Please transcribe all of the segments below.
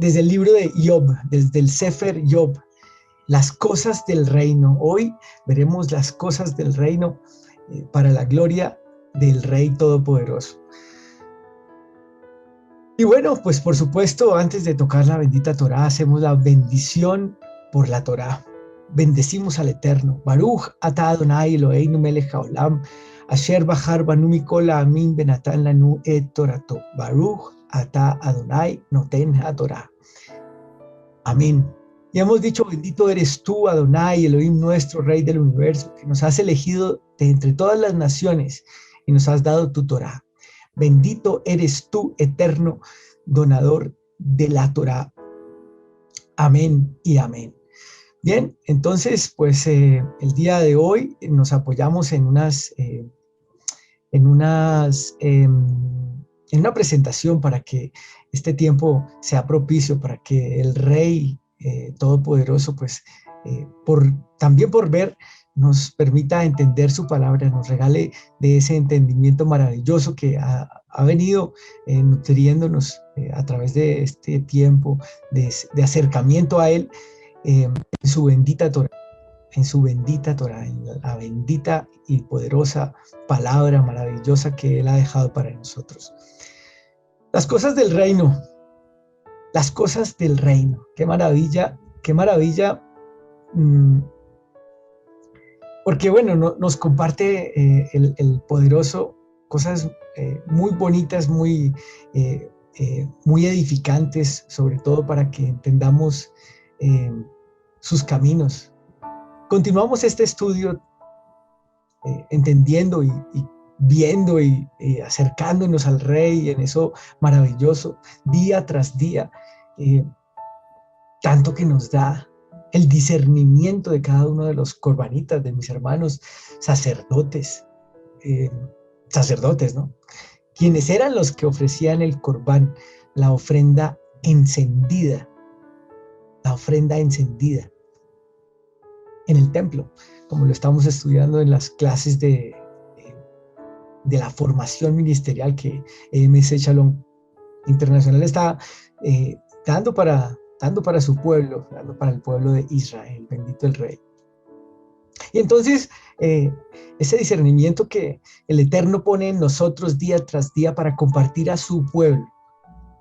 desde el libro de Job, desde el Sefer Job, las cosas del reino. Hoy veremos las cosas del reino para la gloria del Rey Todopoderoso. Y bueno, pues por supuesto, antes de tocar la bendita Torá, hacemos la bendición por la Torá. Bendecimos al Eterno. Baruch ata Adonai Eloheinu melech haolam, asher bachar banu mikol ha'amim benatan lanu et torato. Baruch ata Adonai noten haTorá. Amén. Y hemos dicho, bendito eres tú, Adonai, Elohim nuestro, Rey del universo, que nos has elegido de entre todas las naciones y nos has dado tu Torá. Bendito eres tú, eterno donador de la Torá. Amén y amén. Bien, entonces, pues el día de hoy nos apoyamos en una presentación para que este tiempo sea propicio, para que el Rey Todopoderoso, pues también por ver, nos permita entender su palabra, nos regale de ese entendimiento maravilloso que ha venido nutriéndonos a través de este tiempo de acercamiento a Él en su bendita Torá, en la bendita y poderosa palabra maravillosa que Él ha dejado para nosotros. Las cosas del reino, qué maravilla, porque bueno, nos comparte el poderoso cosas muy bonitas, muy edificantes, sobre todo para que entendamos sus caminos. Continuamos este estudio entendiendo y viendo y acercándonos al Rey en eso maravilloso, día tras día, tanto que nos da el discernimiento de cada uno de los corbanitas, de mis hermanos sacerdotes, ¿no? Quienes eran los que ofrecían el corbán, la ofrenda encendida en el templo, como lo estamos estudiando en las clases de la formación ministerial que EMC Shalom Internacional está dando para su pueblo, dando para el pueblo de Israel, bendito el Rey. Y entonces, ese discernimiento que el Eterno pone en nosotros día tras día para compartir a su pueblo,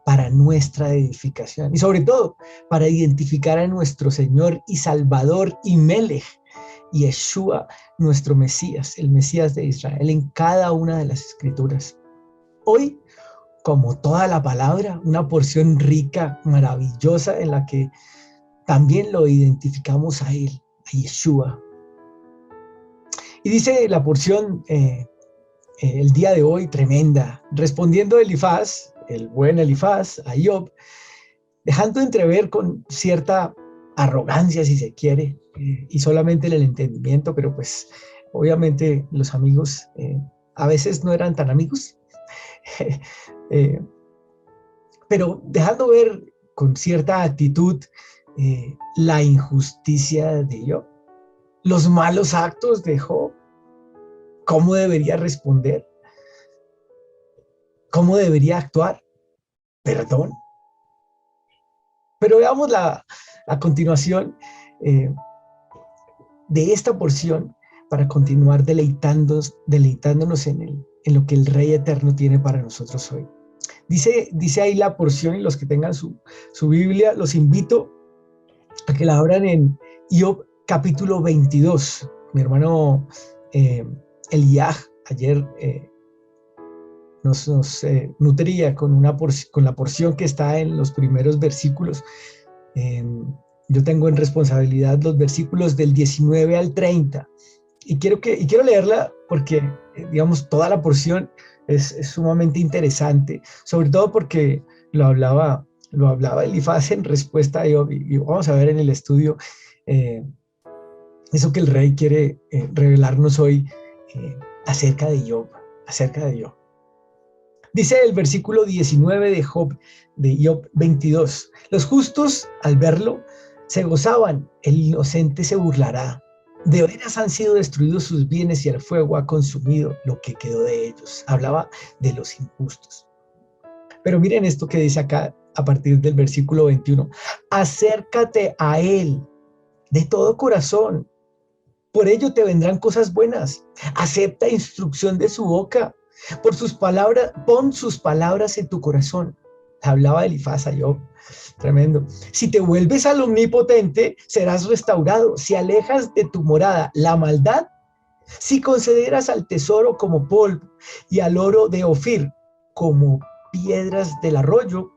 para nuestra edificación, y sobre todo, para identificar a nuestro Señor y Salvador y Melech, y Yeshua, nuestro Mesías, el Mesías de Israel, en cada una de las Escrituras. Hoy, como toda la palabra, una porción rica, maravillosa, en la que también lo identificamos a Él, a Yeshua. Y dice la porción el día de hoy, tremenda, respondiendo Elifaz, el buen Elifaz, a Job, dejando entrever con cierta arrogancia, si se quiere, y solamente en el entendimiento, pero pues obviamente los amigos a veces no eran tan amigos, pero dejando ver con cierta actitud la injusticia de Job, los malos actos de Job, cómo debería responder, cómo debería actuar, perdón. Pero veamos a continuación de esta porción para continuar deleitándonos en lo que el Rey Eterno tiene para nosotros hoy. Dice ahí la porción, y los que tengan su Biblia, los invito a que la abran en Job capítulo 22. Mi hermano Eliaj ayer nos nutría con la porción que está en los primeros versículos. Yo tengo en responsabilidad los versículos del 19 al 30 y quiero leerla porque digamos toda la porción es sumamente interesante, sobre todo porque lo hablaba Elifaz en respuesta a Job, y vamos a ver en el estudio eso que el Rey quiere revelarnos hoy acerca de Job. Dice el versículo 19 de Job 22, los justos al verlo se gozaban, el inocente se burlará. De veras han sido destruidos sus bienes y el fuego ha consumido lo que quedó de ellos. Hablaba de los injustos. Pero miren esto que dice acá a partir del versículo 21. Acércate a Él de todo corazón. Por ello te vendrán cosas buenas. Acepta instrucción de su boca. Por sus palabras, pon sus palabras en tu corazón. Hablaba Elifaz a Job. Tremendo. Si te vuelves al Omnipotente, serás restaurado. Si alejas de tu morada la maldad, si consideras al tesoro como polvo y al oro de Ofir como piedras del arroyo,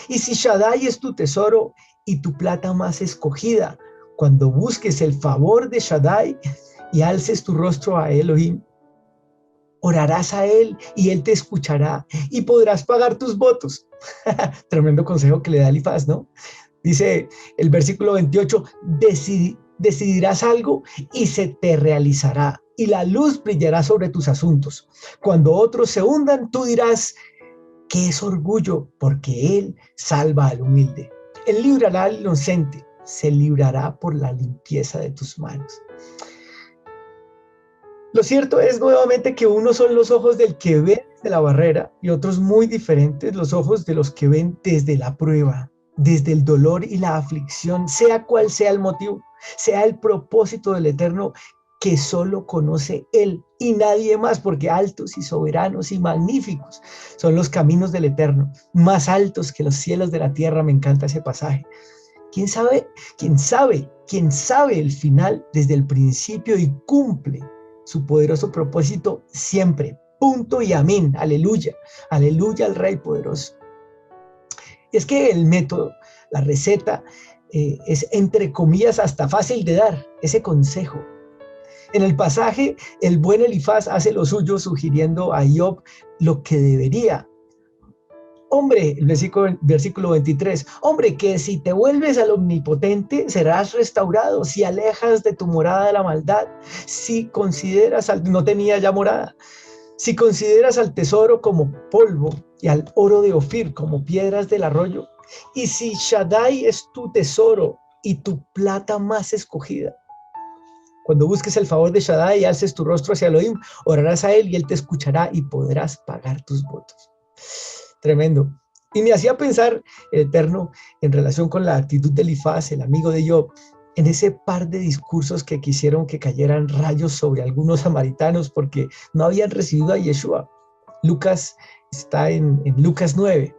y si Shaddai es tu tesoro y tu plata más escogida, cuando busques el favor de Shaddai y alces tu rostro a Elohim, orarás a Él y Él te escuchará y podrás pagar tus votos. Tremendo consejo que le da Elifaz, ¿no? Dice el versículo 28, decidirás algo y se te realizará, y la luz brillará sobre tus asuntos. Cuando otros se hundan, tú dirás que es orgullo, porque Él salva al humilde. Él librará al inocente, se librará por la limpieza de tus manos. Lo cierto es nuevamente que unos son los ojos del que ve desde la barrera y otros muy diferentes, los ojos de los que ven desde la prueba, desde el dolor y la aflicción, sea cual sea el motivo, sea el propósito del Eterno que solo conoce Él y nadie más, porque altos y soberanos y magníficos son los caminos del Eterno, más altos que los cielos de la tierra. Me encanta ese pasaje. ¿Quién sabe? ¿Quién sabe? ¿Quién sabe el final desde el principio y cumple su poderoso propósito siempre? Punto y amén. Aleluya. Aleluya al Rey poderoso. Y es que el método, la receta, es entre comillas hasta fácil de dar, ese consejo. En el pasaje, el buen Elifaz hace lo suyo sugiriendo a Job lo que debería. Hombre, el versículo 23, hombre, que si te vuelves al Omnipotente, serás restaurado, si alejas de tu morada la maldad, si consideras, no tenía ya morada, si consideras al tesoro como polvo y al oro de Ofir como piedras del arroyo, y si Shaddai es tu tesoro y tu plata más escogida. Cuando busques el favor de Shaddai y alces tu rostro hacia Elohim, orarás a él y él te escuchará y podrás pagar tus votos. Tremendo. Y me hacía pensar el Eterno en relación con la actitud de Elifaz, el amigo de Job, en ese par de discursos que quisieron que cayeran rayos sobre algunos samaritanos porque no habían recibido a Yeshua. Lucas está en Lucas 9.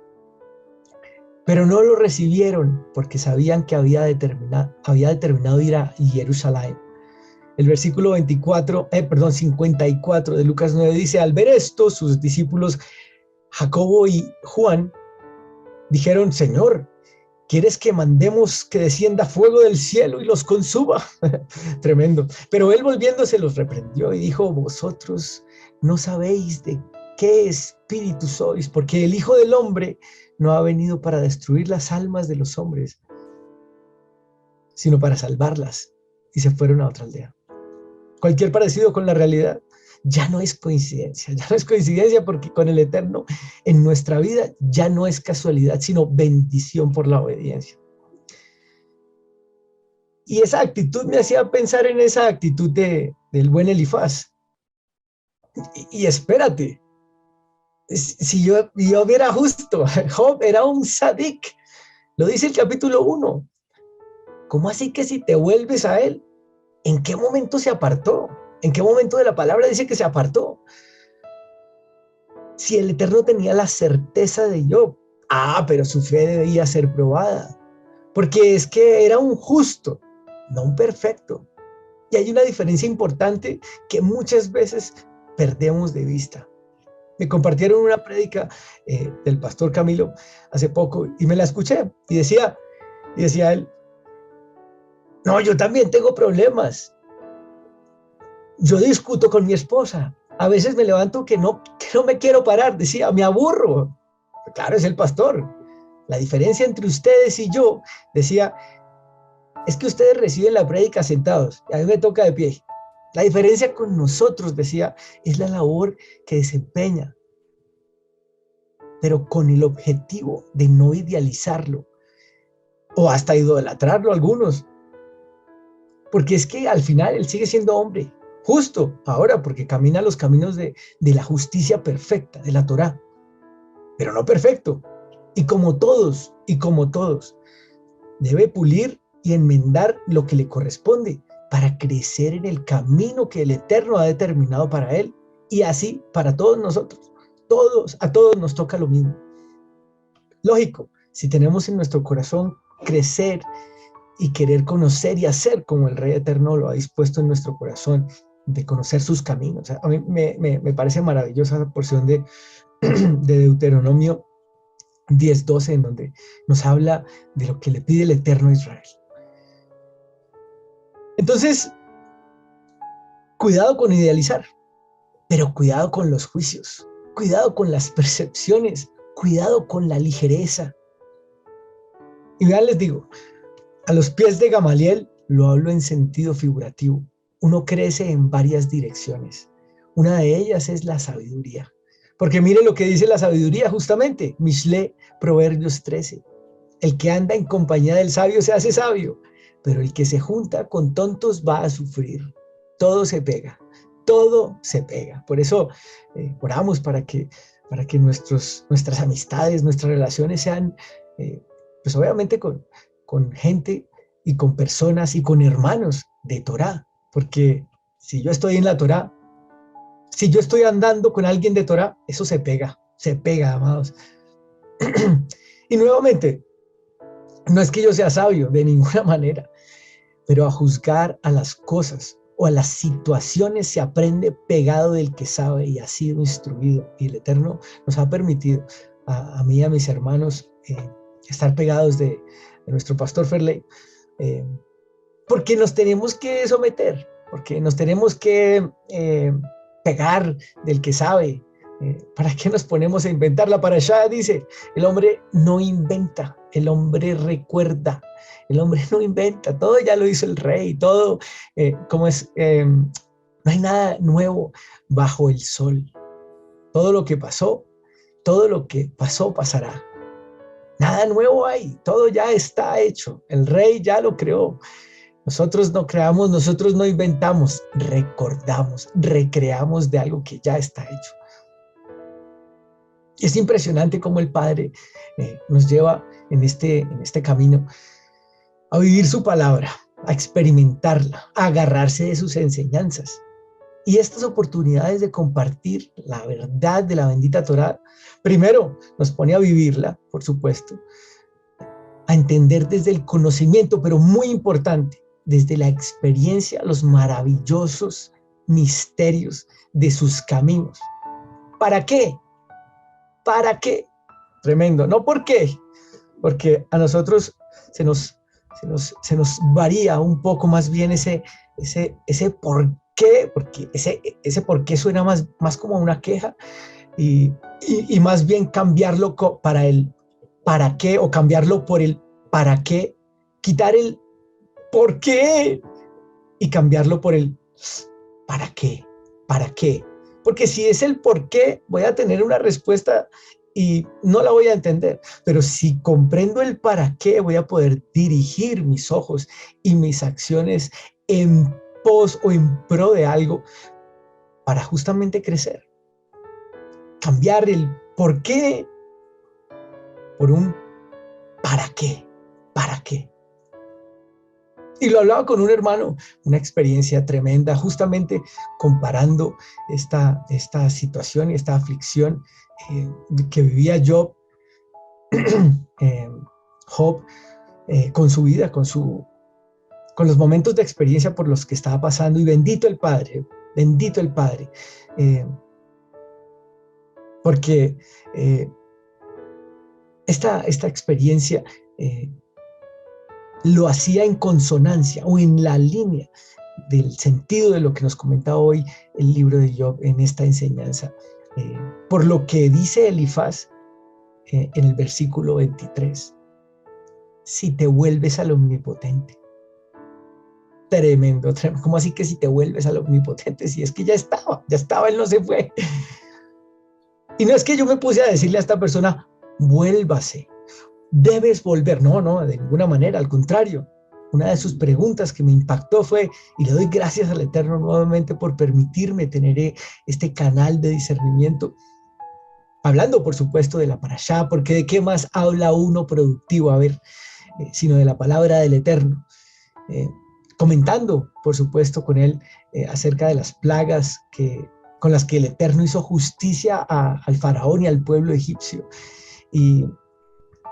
Pero no lo recibieron porque sabían que había determinado ir a Jerusalén. El versículo 54 de Lucas 9 dice, al ver esto, sus discípulos Jacobo y Juan dijeron, Señor, ¿quieres que mandemos que descienda fuego del cielo y los consuma? Tremendo. Pero él volviéndose los reprendió y dijo, vosotros no sabéis de qué espíritu sois, porque el Hijo del Hombre no ha venido para destruir las almas de los hombres, sino para salvarlas. Y se fueron a otra aldea. Cualquier parecido con la realidad ya no es coincidencia porque con el Eterno en nuestra vida ya no es casualidad, sino bendición por la obediencia. Y esa actitud me hacía pensar en esa actitud del buen Elifaz. Y espérate, si yo era justo, Job era un sadik, lo dice el capítulo 1. ¿Cómo así que si te vuelves a él? ¿En qué momento se apartó? ¿En qué momento de la palabra dice que se apartó? Si el Eterno tenía la certeza de Job, pero su fe debía ser probada, porque es que era un justo, no un perfecto. Y hay una diferencia importante que muchas veces perdemos de vista. Me compartieron una prédica del pastor Camilo hace poco y me la escuché y decía él, no, yo también tengo problemas. Yo discuto con mi esposa. A veces me levanto que no me quiero parar. Decía, me aburro. Claro, es el pastor. La diferencia entre ustedes y yo, decía, es que ustedes reciben la prédica sentados. Y a mí me toca de pie. La diferencia con nosotros, decía, es la labor que desempeña. Pero con el objetivo de no idealizarlo. O hasta idolatrarlo algunos. Porque es que al final él sigue siendo hombre, justo ahora, porque camina los caminos de la justicia perfecta, de la Torá, pero no perfecto. Y como todos, y como todos, debe pulir y enmendar lo que le corresponde para crecer en el camino que el Eterno ha determinado para él, y así para todos nosotros. A todos nos toca lo mismo. Lógico, si tenemos en nuestro corazón crecer y querer conocer y hacer como el Rey Eterno lo ha dispuesto en nuestro corazón, de conocer sus caminos. A mí me parece maravillosa esa porción de Deuteronomio 10:12, en donde nos habla de lo que le pide el Eterno a Israel. Entonces, cuidado con idealizar, pero cuidado con los juicios, cuidado con las percepciones, cuidado con la ligereza. Y vean, les digo, a los pies de Gamaliel lo hablo en sentido figurativo. Uno crece en varias direcciones. Una de ellas es la sabiduría. Porque mire lo que dice la sabiduría justamente, Mishle, Proverbios 13. El que anda en compañía del sabio se hace sabio, pero el que se junta con tontos va a sufrir. Todo se pega, todo se pega. Por eso oramos para que nuestras amistades, nuestras relaciones sean, pues obviamente con gente y con personas y con hermanos de Torá. Porque si yo estoy en la Torá, si yo estoy andando con alguien de Torá, eso se pega, amados. Y nuevamente, no es que yo sea sabio, de ninguna manera, pero a juzgar a las cosas o a las situaciones se aprende pegado del que sabe y ha sido instruido. Y el Eterno nos ha permitido, a mí y a mis hermanos, estar pegados de nuestro pastor Ferley, porque nos tenemos que someter, porque nos tenemos que pegar del que sabe. ¿Para qué nos ponemos a inventar? La parashá dice, el hombre no inventa, el hombre recuerda, el hombre no inventa, todo ya lo hizo el rey, todo, no hay nada nuevo bajo el sol. Todo lo que pasó pasará. Nada nuevo hay, todo ya está hecho, el rey ya lo creó. Nosotros no creamos, nosotros no inventamos, recordamos, recreamos de algo que ya está hecho. Es impresionante cómo el Padre nos lleva en este camino a vivir su palabra, a experimentarla, a agarrarse de sus enseñanzas. Y estas oportunidades de compartir la verdad de la bendita Torá, primero nos pone a vivirla, por supuesto, a entender desde el conocimiento, pero muy importante, desde la experiencia, los maravillosos misterios de sus caminos. ¿Para qué? ¿Para qué? Tremendo. No por qué, porque a nosotros se nos varía un poco más bien ese por qué, porque ese por qué suena más como una queja y más bien cambiarlo para el para qué, o cambiarlo por el para qué, quitar el por qué y cambiarlo por el para qué, porque si es el por qué voy a tener una respuesta y no la voy a entender, pero si comprendo el para qué voy a poder dirigir mis ojos y mis acciones en pos o en pro de algo para justamente crecer. Cambiar el por qué por un ¿para qué? Y lo hablaba con un hermano, una experiencia tremenda, justamente comparando esta situación y esta aflicción que vivía Job, con su vida, con los momentos de experiencia por los que estaba pasando. Y bendito el Padre, porque esta experiencia lo hacía en consonancia o en la línea del sentido de lo que nos comenta hoy el libro de Job en esta enseñanza, por lo que dice Elifaz en el versículo 23, si te vuelves al omnipotente. Tremendo. ¿Cómo así que si te vuelves al omnipotente? Si es que ya estaba, él no se fue. Y no es que yo me puse a decirle a esta persona, vuélvase, debes volver. No, de ninguna manera, al contrario. Una de sus preguntas que me impactó fue, y le doy gracias al Eterno nuevamente por permitirme tener este canal de discernimiento, hablando por supuesto de la parashá, porque de qué más habla uno productivo, a ver, sino de la palabra del Eterno, comentando por supuesto con él acerca de las plagas con las que el Eterno hizo justicia al faraón y al pueblo egipcio, y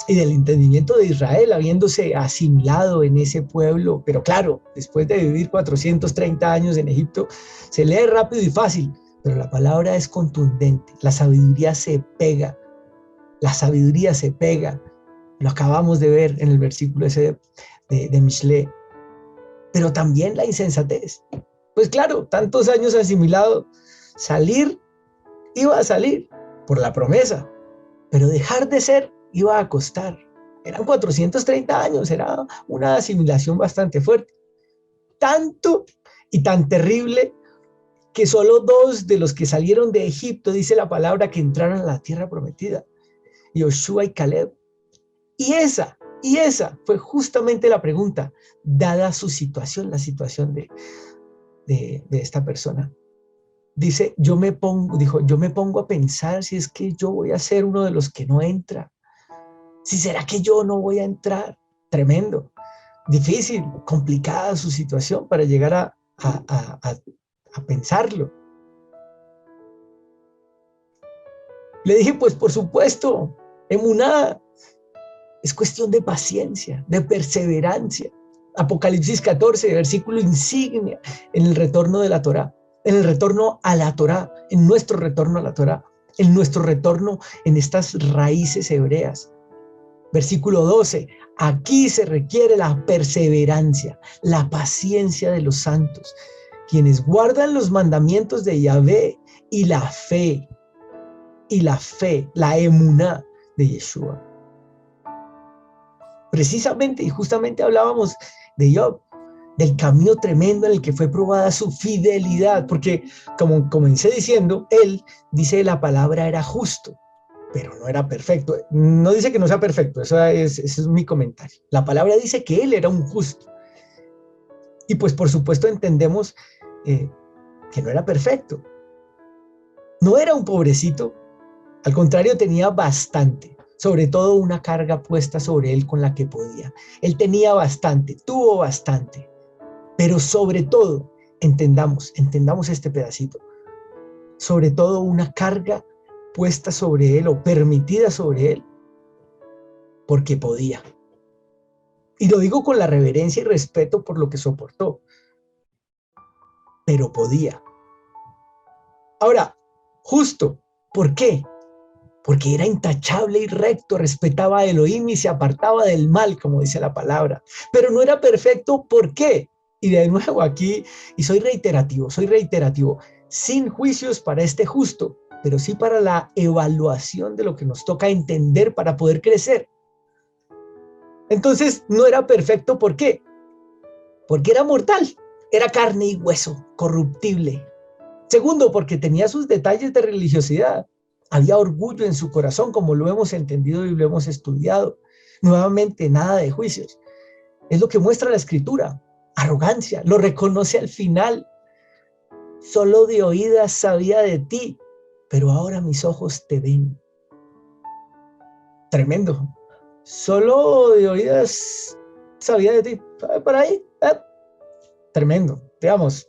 del entendimiento de Israel habiéndose asimilado en ese pueblo, pero claro, después de vivir 430 años en Egipto, se lee rápido y fácil, pero la palabra es contundente, la sabiduría se pega, lo acabamos de ver en el versículo ese de Mishle, pero también la insensatez. Pues claro, tantos años asimilado, iba a salir por la promesa, pero dejar de ser iba a costar. Eran 430 años, era una asimilación bastante fuerte. Tanto y tan terrible que solo 2 de los que salieron de Egipto, dice la palabra, que entraron a la tierra prometida, Yoshua y Caleb. Y esa fue justamente la pregunta, dada su situación, la situación de esta persona. Dijo, yo me pongo a pensar si es que yo voy a ser uno de los que no entra. Si será que yo no voy a entrar. Tremendo, difícil, complicada su situación para llegar a pensarlo. Le dije, pues por supuesto, emuná, es cuestión de paciencia, de perseverancia. Apocalipsis 14, versículo insignia en el retorno de la Torá, en el retorno a la Torá, en nuestro retorno a la Torá, en nuestro retorno en estas raíces hebreas. Versículo 12, aquí se requiere la perseverancia, la paciencia de los santos, quienes guardan los mandamientos de Yahvé y la fe, la emuná de Yeshua. Precisamente y justamente hablábamos de Job, del camino tremendo en el que fue probada su fidelidad, porque como comencé diciendo, él, dice la palabra, era justo, pero no era perfecto. No dice que no sea perfecto, ese es mi comentario. La palabra dice que él era un justo. Y pues por supuesto entendemos que no era perfecto. No era un pobrecito, al contrario tenía bastante, sobre todo una carga puesta sobre él con la que podía. Él tenía bastante, tuvo bastante, pero sobre todo, entendamos este pedacito, sobre todo una carga puesta sobre él o permitida sobre él, porque podía. Y lo digo con la reverencia y respeto por lo que soportó, pero podía. Ahora, justo, ¿por qué? Porque era intachable y recto, respetaba a Elohim y se apartaba del mal, como dice la palabra. Pero no era perfecto, ¿por qué? Y de nuevo aquí, y soy reiterativo, sin juicios para este justo, pero sí para la evaluación de lo que nos toca entender para poder crecer. Entonces, no era perfecto, ¿por qué? Porque era mortal, era carne y hueso, corruptible. Segundo, porque tenía sus detalles de religiosidad. Había orgullo en su corazón, como lo hemos entendido y lo hemos estudiado. Nuevamente, nada de juicios. Es lo que muestra la Escritura. Arrogancia, lo reconoce al final. Solo de oídas sabía de ti, pero ahora mis ojos te ven. Tremendo. Solo de oídas sabía de ti. Por ahí. Tremendo. Digamos,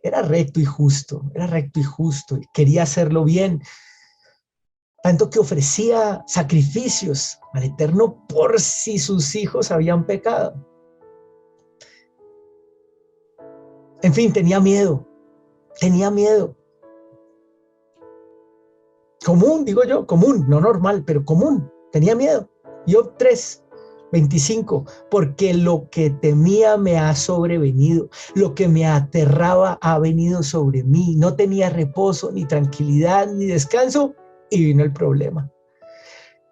era recto y justo, y quería hacerlo bien. Tanto que ofrecía sacrificios al Eterno por si sus hijos habían pecado. En fin, tenía miedo. Común, digo yo, común, no normal, pero común. Tenía miedo. Job 3, 25, porque lo que temía me ha sobrevenido, lo que me aterraba ha venido sobre mí. No tenía reposo, ni tranquilidad, ni descanso, y vino el problema.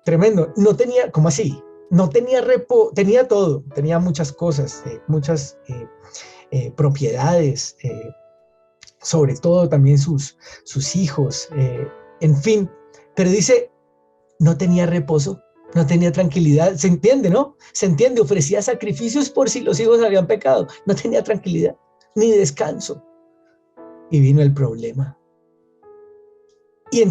Tremendo. No tenía, ¿cómo así? No tenía reposo, tenía todo, tenía muchas cosas, muchas propiedades, sobre todo también sus hijos, en fin, pero dice, no tenía reposo, no tenía tranquilidad, se entiende, ¿no? Se entiende, ofrecía sacrificios por si los hijos habían pecado, no tenía tranquilidad, ni descanso, y vino el problema. Y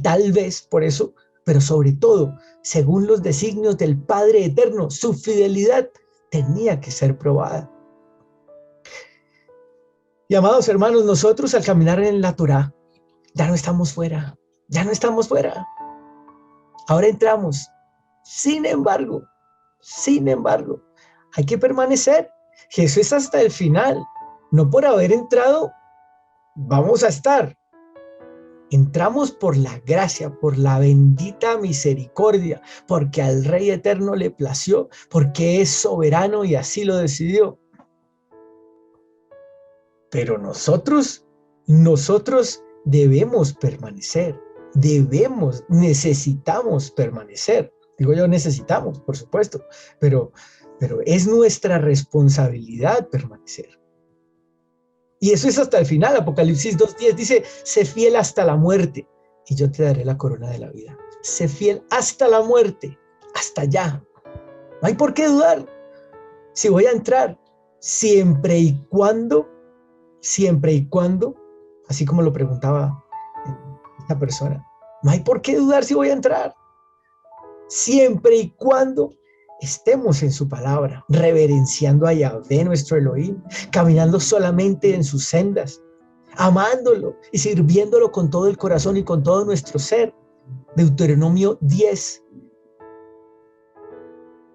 tal vez por eso, pero sobre todo, según los designios del Padre Eterno, su fidelidad tenía que ser probada. Y amados hermanos, nosotros al caminar en la Torá, ya no estamos fuera, ya no estamos fuera. Ahora entramos. Sin embargo, hay que permanecer. Jesús es hasta el final. No por haber entrado, vamos a estar. Entramos por la gracia, por la bendita misericordia, porque al Rey Eterno le plació, porque es soberano y así lo decidió. Pero nosotros debemos permanecer, necesitamos permanecer. Digo yo necesitamos, por supuesto, pero es nuestra responsabilidad permanecer. Y eso es hasta el final. Apocalipsis 2:10 dice, sé fiel hasta la muerte y yo te daré la corona de la vida. Sé fiel hasta la muerte, hasta allá. No hay por qué dudar si voy a entrar, siempre y cuando, así como lo preguntaba esta persona, no hay por qué dudar si voy a entrar, siempre y cuando estemos en su palabra, reverenciando a Yahvé, nuestro Elohim, caminando solamente en sus sendas, amándolo y sirviéndolo con todo el corazón y con todo nuestro ser. Deuteronomio 10,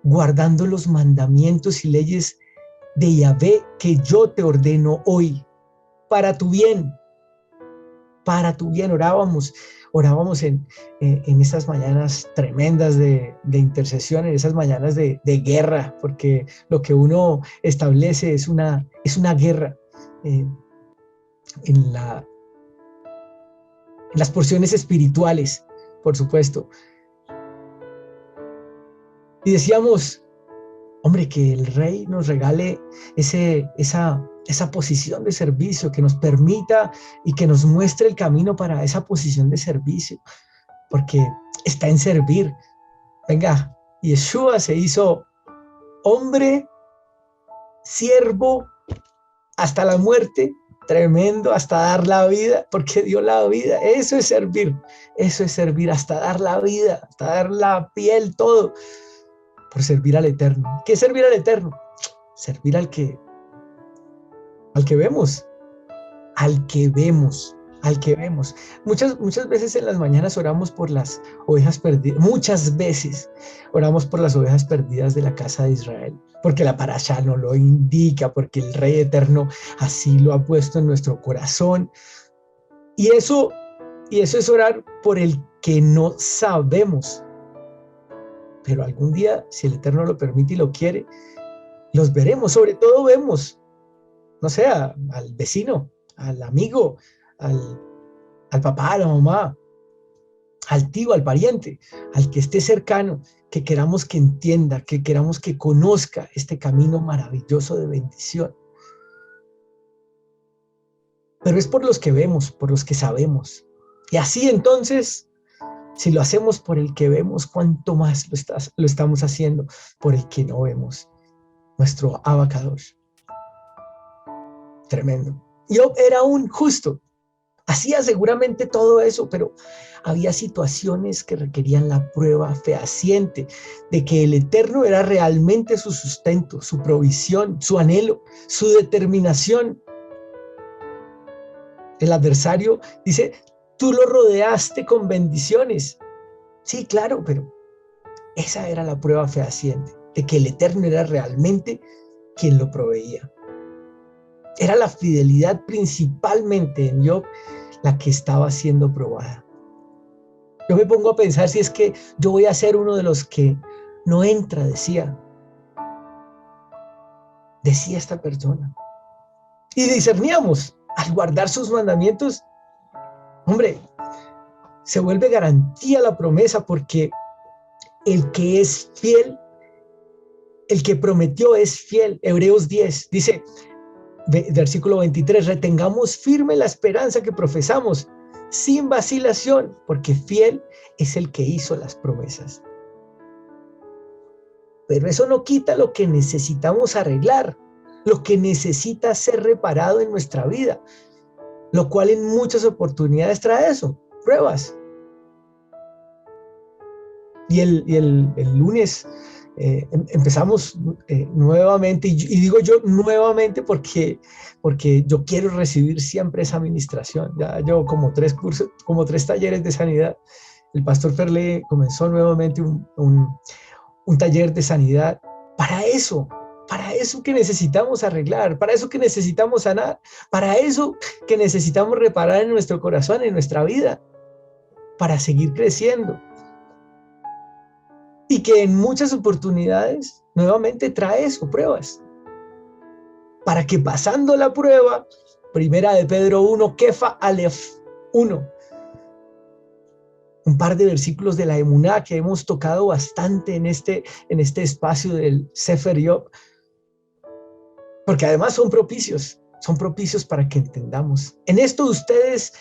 guardando los mandamientos y leyes de Yahvé que yo te ordeno hoy, para tu bien, orábamos en esas mañanas tremendas de intercesión, en esas mañanas de guerra, porque lo que uno establece es una guerra en las porciones espirituales, por supuesto. Y decíamos, hombre, que el Rey nos regale esa posición de servicio, que nos permita y que nos muestre el camino para esa posición de servicio, porque está en servir. Venga, Yeshua se hizo hombre, siervo, hasta la muerte, tremendo, hasta dar la vida, porque dio la vida. Eso es servir, hasta dar la vida, hasta dar la piel, todo, por servir al Eterno. ¿Qué es servir al Eterno? Servir al que vemos, Muchas veces en las mañanas oramos por las ovejas perdidas, muchas veces oramos por las ovejas perdidas de la casa de Israel, porque la parashá no lo indica, porque el Rey Eterno así lo ha puesto en nuestro corazón. Y eso es orar por el que no sabemos. Pero algún día, si el Eterno lo permite y lo quiere, los veremos. Sobre todo vemos, no sé, al vecino, al amigo, al papá, a la mamá, al tío, al pariente, al que esté cercano, que queramos que entienda, que queramos que conozca este camino maravilloso de bendición. Pero es por los que vemos, por los que sabemos. Y así entonces, si lo hacemos por el que vemos, ¿cuánto más lo estamos haciendo por el que no vemos? Nuestro Abacadosh. Tremendo. Job era un justo. Hacía seguramente todo eso, pero había situaciones que requerían la prueba fehaciente de que el Eterno era realmente su sustento, su provisión, su anhelo, su determinación. El adversario dice, tú lo rodeaste con bendiciones. Sí, claro, pero esa era la prueba fehaciente de que el Eterno era realmente quien lo proveía. Era la fidelidad principalmente en Job la que estaba siendo probada. Yo me pongo a pensar si es que yo voy a ser uno de los que no entra, decía esta persona. Y discerníamos, al guardar sus mandamientos, hombre, se vuelve garantía la promesa, porque el que es fiel, el que prometió es fiel. Hebreos 10 dice, versículo 23, retengamos firme la esperanza que profesamos, sin vacilación, porque fiel es el que hizo las promesas. Pero eso no quita lo que necesitamos arreglar, lo que necesita ser reparado en nuestra vida. lo cual en muchas oportunidades trae eso, pruebas. Y el lunes empezamos nuevamente, y digo yo nuevamente porque yo quiero recibir siempre esa administración. Ya llevo como 3 cursos, como 3 talleres de sanidad. El pastor Ferle comenzó nuevamente un taller de sanidad para eso que necesitamos arreglar, para eso que necesitamos sanar, para eso que necesitamos reparar en nuestro corazón, en nuestra vida, para seguir creciendo. Y que en muchas oportunidades nuevamente trae eso, pruebas, para que pasando la prueba, primera de Pedro 1, Kefa Aleph 1, un par de versículos de la Emuná que hemos tocado bastante en este espacio del Sefer Yov, porque además son propicios para que entendamos. En esto ustedes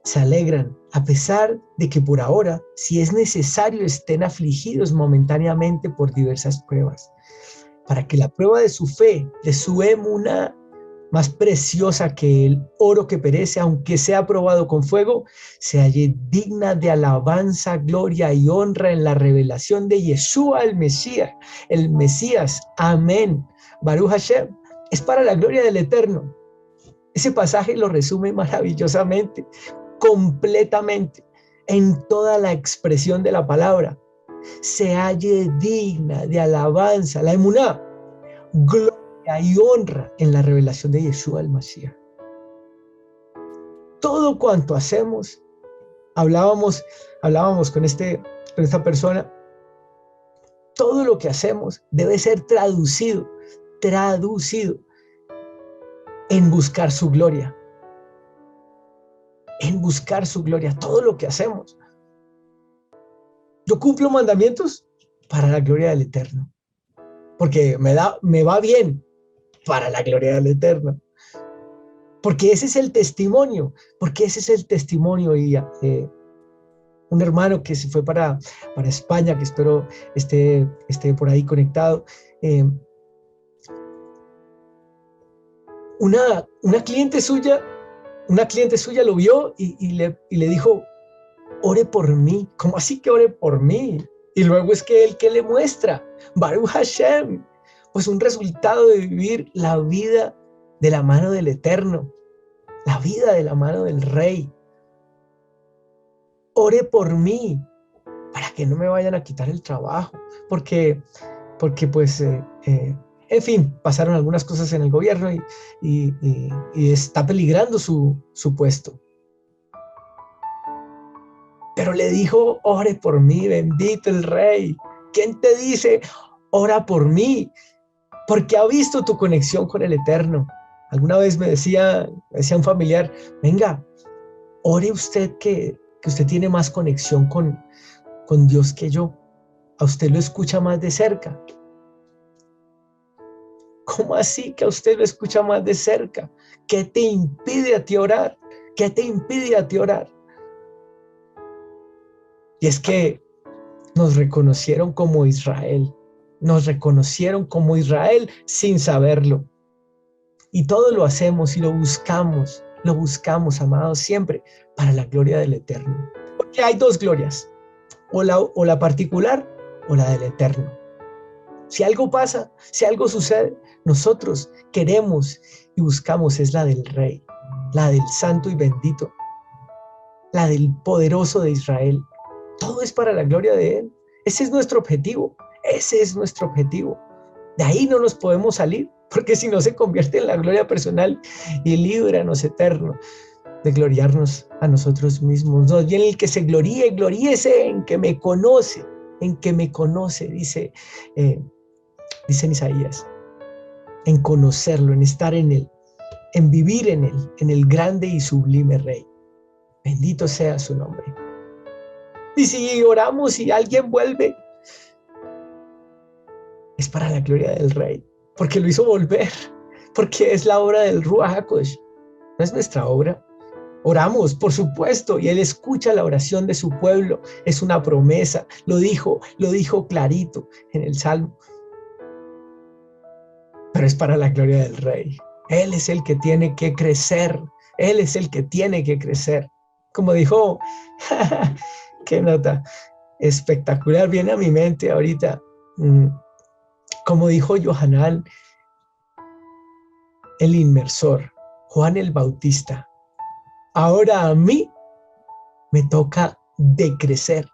se alegran, a pesar de que por ahora, si es necesario, estén afligidos momentáneamente por diversas pruebas, para que la prueba de su fe, de su emuná, más preciosa que el oro que perece, aunque sea probado con fuego, se halle digna de alabanza, gloria y honra en la revelación de Yeshua el Mesías. Amén. Baruch Hashem. Es para la gloria del Eterno. Ese pasaje lo resume maravillosamente, completamente, en toda la expresión de la palabra. Se halle digna de alabanza, la emuná, gloria y honra en la revelación de Yeshua el Mashiach. Todo cuanto hacemos, hablábamos con esta persona, todo lo que hacemos debe ser traducido en buscar su gloria. En buscar su gloria, todo lo que hacemos. Yo cumplo mandamientos para la gloria del Eterno, porque me va bien para la gloria del Eterno. Porque ese es el testimonio, y un hermano que se fue para España, que espero esté por ahí conectado, una cliente suya lo vio y le dijo, ore por mí. ¿Cómo así que ore por mí? Y luego es que él, ¿qué le muestra? Baruch Hashem, pues un resultado de vivir la vida de la mano del Eterno, la vida de la mano del Rey. Ore por mí, para que no me vayan a quitar el trabajo, porque pues, en fin, pasaron algunas cosas en el gobierno y está peligrando su puesto. Pero le dijo, ore por mí, bendito el Rey. ¿Quién te dice, ora por mí? Porque ha visto tu conexión con el Eterno. Alguna vez me decía un familiar, venga, ore usted que usted tiene más conexión con Dios que yo. A usted lo escucha más de cerca. ¿Cómo así que a usted lo escucha más de cerca? ¿Qué te impide a ti orar? ¿Qué te impide a ti orar? Y es que nos reconocieron como Israel. Nos reconocieron como Israel sin saberlo. Y todo lo hacemos y lo buscamos, amados, siempre para la gloria del Eterno. Porque hay 2 glorias, o la particular o la del Eterno. Si algo pasa, si algo sucede, nosotros queremos y buscamos es la del Rey, la del Santo y Bendito, la del Poderoso de Israel. Todo es para la gloria de Él. Ese es nuestro objetivo. De ahí no nos podemos salir, porque si no se convierte en la gloria personal, y líbranos, Eterno, de gloriarnos a nosotros mismos. No, bien el que se gloríe, gloríese en que me conoce, dice en Isaías, en conocerlo, en estar en Él, en vivir en Él, en el grande y sublime Rey. Bendito sea su nombre. Y si oramos y alguien vuelve, es para la gloria del Rey, porque lo hizo volver, porque es la obra del Ruach HaKodesh, no es nuestra obra. Oramos, por supuesto, y Él escucha la oración de su pueblo, es una promesa, lo dijo clarito en el Salmo, pero es para la gloria del Rey. Él es el que tiene que crecer, Él es el que tiene que crecer. Como dijo, qué nota espectacular, viene a mi mente ahorita, como dijo Yohanan, el inmersor, Juan el Bautista. Ahora a mí me toca decrecer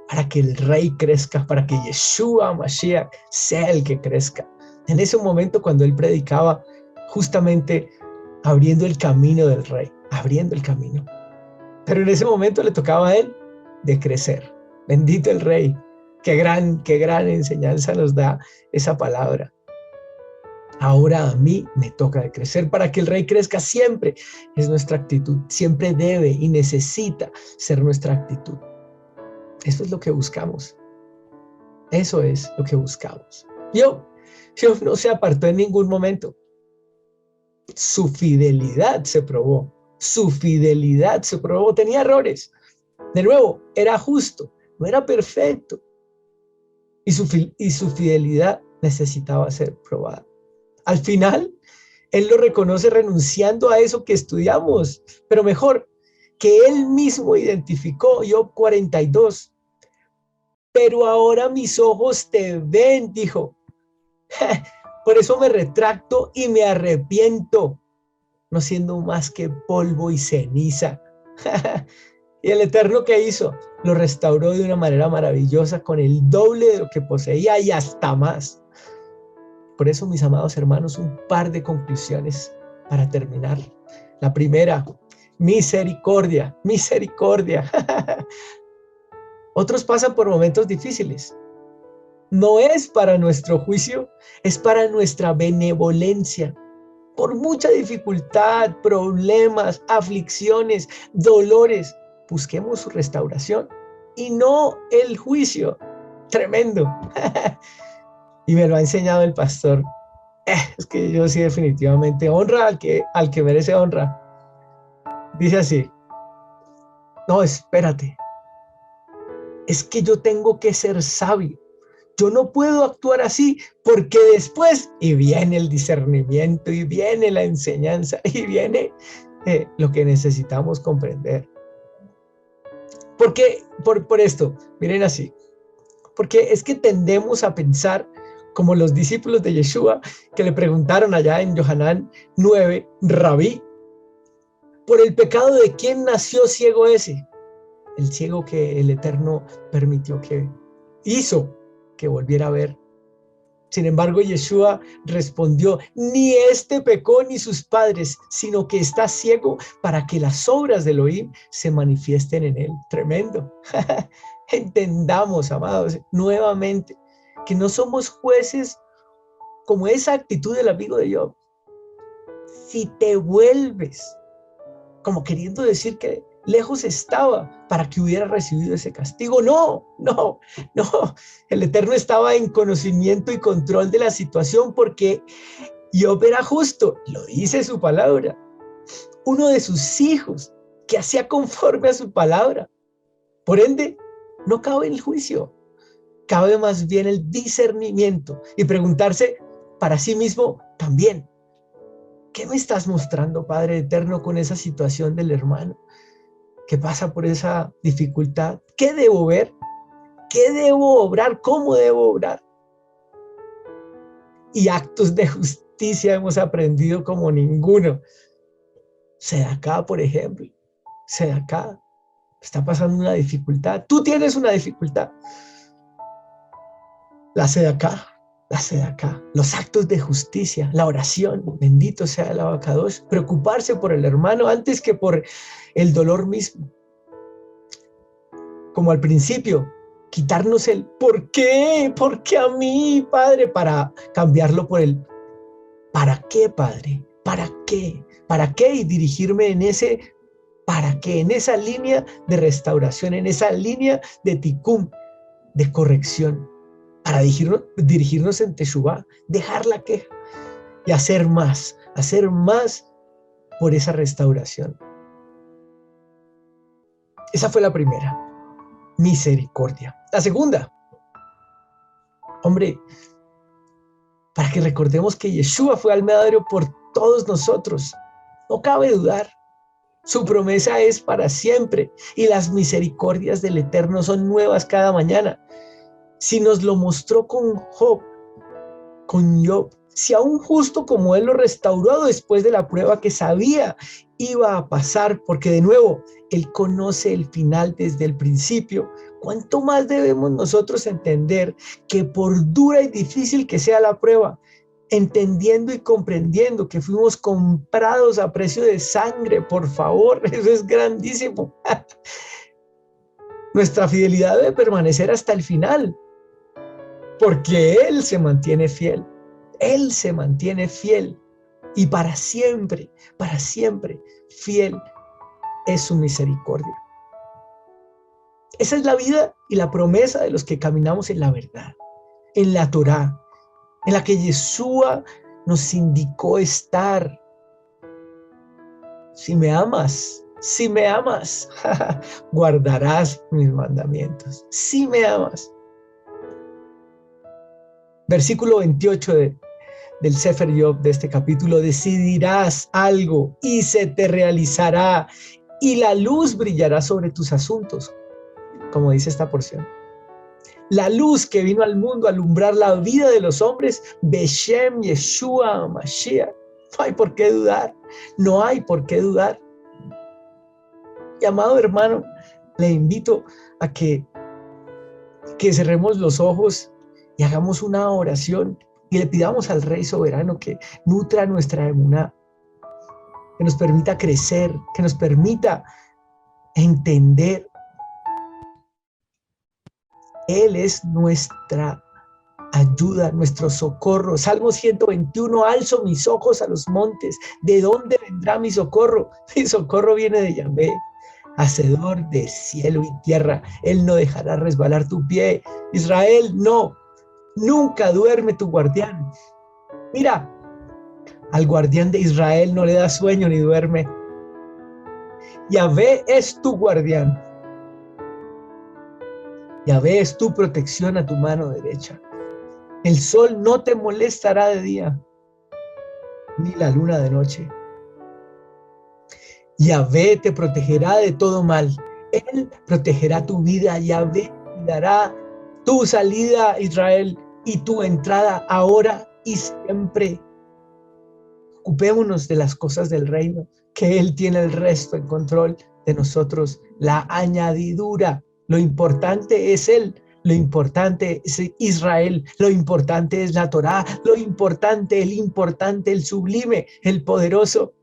para que el Rey crezca, para que Yeshua Mashiach sea el que crezca. En ese momento cuando él predicaba, justamente abriendo el camino del Rey, abriendo el camino. Pero en ese momento le tocaba a él de crecer. Bendito el Rey. Qué gran enseñanza nos da esa palabra. Ahora a mí me toca de crecer para que el Rey crezca siempre. Es nuestra actitud. Siempre debe y necesita ser nuestra actitud. Eso es lo que buscamos. Eso es lo que buscamos. Dios no se apartó en ningún momento. Su fidelidad se probó. Su fidelidad se probó. Tenía errores. De nuevo, era justo. No era perfecto. Y su fidelidad necesitaba ser probada. Al final, él lo reconoce renunciando a eso que estudiamos, pero mejor, que él mismo identificó, Job 42. Pero ahora mis ojos te ven, dijo. Por eso me retracto y me arrepiento, no siendo más que polvo y ceniza. Y el Eterno, ¿qué hizo? Lo restauró de una manera maravillosa, con el doble de lo que poseía y hasta más. Por eso, mis amados hermanos, un par de conclusiones para terminar. La primera, misericordia, misericordia. Otros pasan por momentos difíciles. No es para nuestro juicio, es para nuestra benevolencia. Por mucha dificultad, problemas, aflicciones, dolores, busquemos su restauración y no el juicio. Tremendo. Y me lo ha enseñado el pastor. Es que yo sí definitivamente honra al que merece honra. Dice así, no, espérate, es que yo tengo que ser sabio. Yo no puedo actuar así porque después, y viene el discernimiento, y viene la enseñanza, y viene lo que necesitamos comprender. Porque, por esto, miren así, porque es que tendemos a pensar como los discípulos de Yeshua que le preguntaron allá en Yohanan 9, Rabí, ¿por el pecado de quién nació ciego ese? El ciego que el Eterno permitió que hizo que volviera a ver. Sin embargo, Yeshua respondió, ni este pecó ni sus padres, sino que está ciego para que las obras de Elohim se manifiesten en él. Tremendo. Entendamos, amados, nuevamente, que no somos jueces como esa actitud del amigo de Job. Si te vuelves, como queriendo decir que lejos estaba para que hubiera recibido ese castigo. No. El Eterno estaba en conocimiento y control de la situación porque Job era justo, lo dice su palabra. Uno de sus hijos que hacía conforme a su palabra. Por ende, no cabe el juicio, cabe más bien el discernimiento y preguntarse para sí mismo también, ¿qué me estás mostrando, Padre Eterno, con esa situación del hermano que pasa por esa dificultad? ¿Qué debo ver? ¿Qué debo obrar? ¿Cómo debo obrar? Y actos de justicia hemos aprendido como ninguno. Sedacá, por ejemplo. Sedacá. Está pasando una dificultad. Tú tienes una dificultad. La sedacá. Los actos de justicia, la oración, bendito sea el abacados, preocuparse por el hermano antes que por el dolor mismo. Como al principio, quitarnos el ¿por qué? ¿Por qué a mí, Padre? Para cambiarlo por el ¿para qué, Padre? ¿Para qué? ¿Para qué? Y dirigirme en ese ¿para qué? En esa línea de restauración, en esa línea de tikkun, de corrección, para dirigirnos en Teshuvá, dejar la queja y hacer más por esa restauración. Esa fue la primera, misericordia. La segunda, hombre, para que recordemos que Yeshua fue al madero por todos nosotros. No cabe dudar, Su promesa es para siempre y las misericordias del Eterno son nuevas cada mañana. Si nos lo mostró con Job, si a un justo como él lo restauró después de la prueba que sabía iba a pasar, porque de nuevo, él conoce el final desde el principio, ¿cuánto más debemos nosotros entender que por dura y difícil que sea la prueba, entendiendo y comprendiendo que fuimos comprados a precio de sangre, por favor, eso es grandísimo. Nuestra fidelidad debe permanecer hasta el final, porque Él se mantiene fiel. Él se mantiene fiel y para siempre fiel es su misericordia. Esa es la vida y la promesa de los que caminamos en la verdad, en la Torá, en la que Yeshua nos indicó estar. Si me amas, guardarás mis mandamientos. Si me amas. Versículo 28 del Sefer Job, de este capítulo: decidirás algo y se te realizará, y la luz brillará sobre tus asuntos, como dice esta porción. La luz que vino al mundo a alumbrar la vida de los hombres, Beshem Yeshua Mashiach. No hay por qué dudar, no hay por qué dudar. Y amado hermano, le invito a que cerremos los ojos y hagamos una oración y le pidamos al Rey Soberano que nutra nuestra emuná, que nos permita crecer, que nos permita entender. Él es nuestra ayuda, nuestro socorro. Salmo 121, alzo mis ojos a los montes. ¿De dónde vendrá mi socorro? Mi socorro viene de Yahvé, hacedor de cielo y tierra. Él no dejará resbalar tu pie. Israel, no, nunca duerme tu guardián. Mira, al guardián de Israel no le da sueño ni duerme. Yahvé es tu guardián. Yahvé es tu protección a tu mano derecha. El sol no te molestará de día, ni la luna de noche. Yahvé te protegerá de todo mal. Él protegerá tu vida. Yahvé cuidará tu salida, Israel, y tu entrada ahora y siempre. Ocupémonos de las cosas del reino, que Él tiene el resto en control de nosotros. La añadidura, lo importante es Él. Lo importante es Israel, lo importante es la Torá, lo importante, el sublime, el poderoso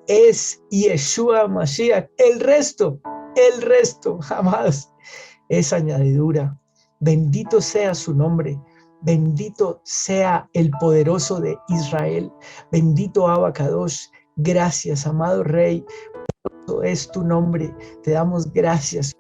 es Yeshua Mashiach. El resto, amados, es añadidura. Bendito sea su nombre, bendito sea el poderoso de Israel, bendito Abba Kadosh. Gracias, amado Rey, es tu nombre, te damos gracias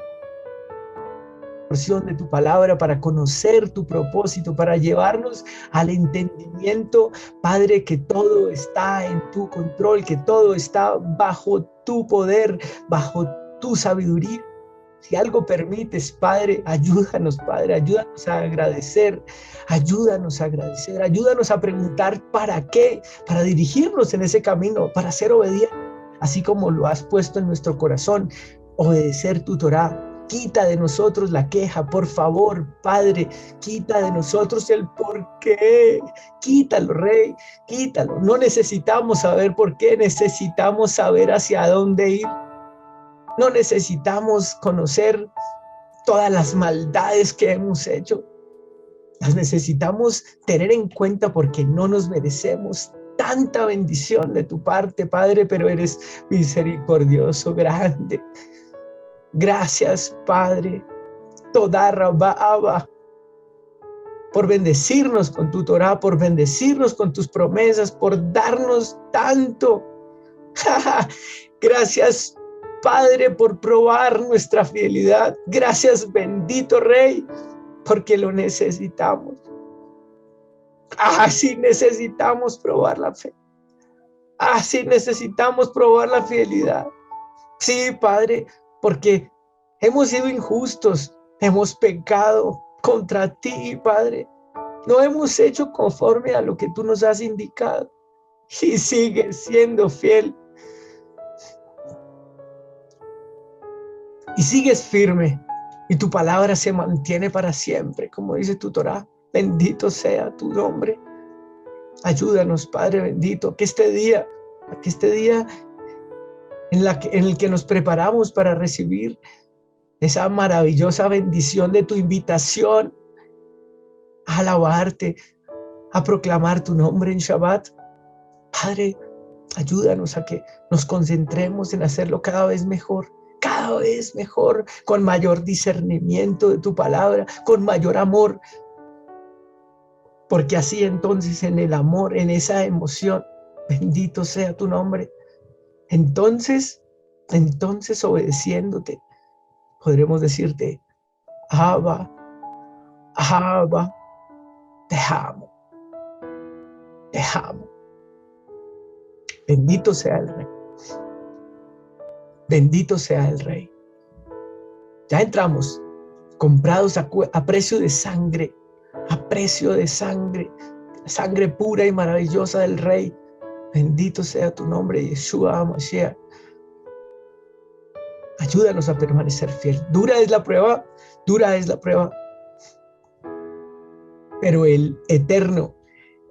de tu palabra, para conocer tu propósito, para llevarnos al entendimiento, Padre, que todo está en tu control, que todo está bajo tu poder, bajo tu sabiduría. Si algo permites, Padre, ayúdanos a agradecer, ayúdanos a preguntar para qué, para dirigirnos en ese camino, para ser obedientes, así como lo has puesto en nuestro corazón, obedecer tu Torá. Quita de nosotros la queja, por favor, Padre, quita de nosotros el por qué. Quítalo, Rey, quítalo. No necesitamos saber por qué, necesitamos saber hacia dónde ir. No necesitamos conocer todas las maldades que hemos hecho. Las necesitamos tener en cuenta porque no nos merecemos tanta bendición de tu parte, Padre, pero eres misericordioso, grande. Gracias, Padre, Toda Rabba Abba, por bendecirnos con tu Torá, por bendecirnos con tus promesas, por darnos tanto. Gracias, Padre, por probar nuestra fidelidad. Gracias, bendito Rey, porque lo necesitamos. Sí necesitamos probar la fe. Sí necesitamos probar la fidelidad. Sí, Padre, porque hemos sido injustos, hemos pecado contra ti, Padre. No hemos hecho conforme a lo que tú nos has indicado. Y sigues siendo fiel. y sigues firme y tu palabra se mantiene para siempre, como dice tu Torá. Bendito sea tu nombre. Ayúdanos, Padre bendito, que este día en el que nos preparamos para recibir esa maravillosa bendición de tu invitación a alabarte, a proclamar tu nombre en Shabbat. Padre, ayúdanos a que nos concentremos en hacerlo cada vez mejor, con mayor discernimiento de tu palabra, con mayor amor, porque así entonces en el amor, en esa emoción, bendito sea tu nombre, entonces obedeciéndote, podremos decirte, Abba, Abba, te amo, te amo. Bendito sea el Rey. Bendito sea el Rey. Ya entramos, comprados a precio de sangre, sangre pura y maravillosa del Rey. Bendito sea tu nombre, Yeshua HaMashiach. Ayúdanos a permanecer fiel. Dura es la prueba, pero el Eterno,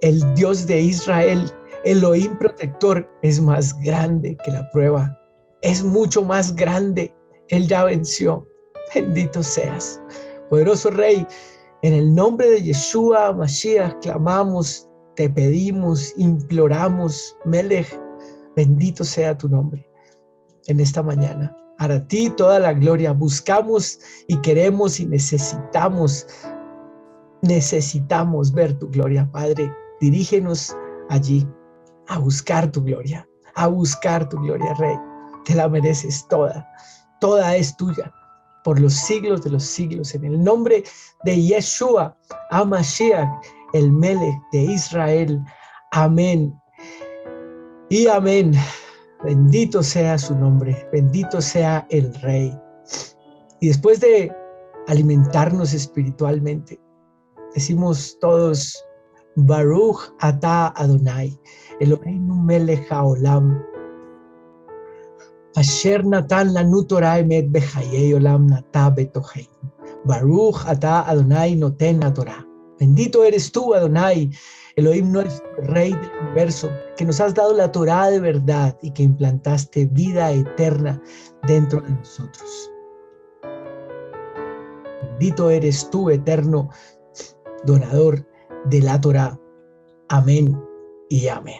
el Dios de Israel, Elohim protector, es más grande que la prueba. Es mucho más grande. Él ya venció. Bendito seas. Poderoso Rey, en el nombre de Yeshua Mashiach clamamos, te pedimos, imploramos, Melech, bendito sea tu nombre en esta mañana. Para ti toda la gloria. Buscamos y queremos y necesitamos ver tu gloria, Padre. Dirígenos allí a buscar tu gloria, Rey. Te la mereces toda es tuya, por los siglos de los siglos, en el nombre de Yeshua HaMashiach, el Melech de Israel. Amén y amén. Bendito sea su nombre, bendito sea el Rey. Y después de alimentarnos espiritualmente, decimos todos, Baruch Ata Adonai, Eloheinu melech haolam, Asher natan lanu Torah emet bechayei olam nata betoheinu. Baruch Ata Adonai noten Torah. Bendito eres tú, Adonai, Elohim nuestro Rey del universo, que nos has dado la Torah de verdad y que implantaste vida eterna dentro de nosotros. Bendito eres tú, eterno donador de la Torah. Amén y amén.